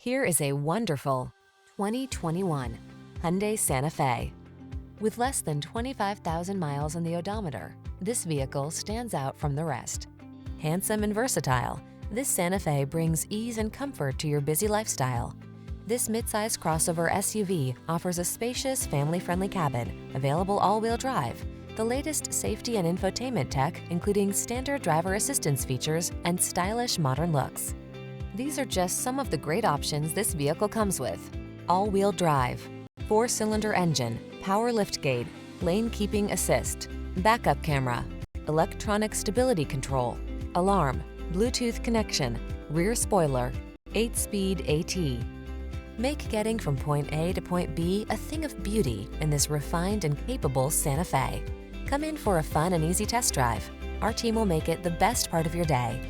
Here is a wonderful 2021 Hyundai Santa Fe. With less than 25,000 miles on the odometer, this vehicle stands out from the rest. Handsome and versatile, this Santa Fe brings ease and comfort to your busy lifestyle. This midsize crossover SUV offers a spacious, family-friendly cabin, available all-wheel drive, the latest safety and infotainment tech, including standard driver assistance features and stylish modern looks. These are just some of the great options this vehicle comes with: all-wheel drive, 4-cylinder engine, power liftgate, lane keeping assist, backup camera, electronic stability control, alarm, Bluetooth connection, rear spoiler, 8-speed AT. Make getting from point A to point B a thing of beauty in this refined and capable Santa Fe. Come in for a fun and easy test drive. Our team will make it the best part of your day.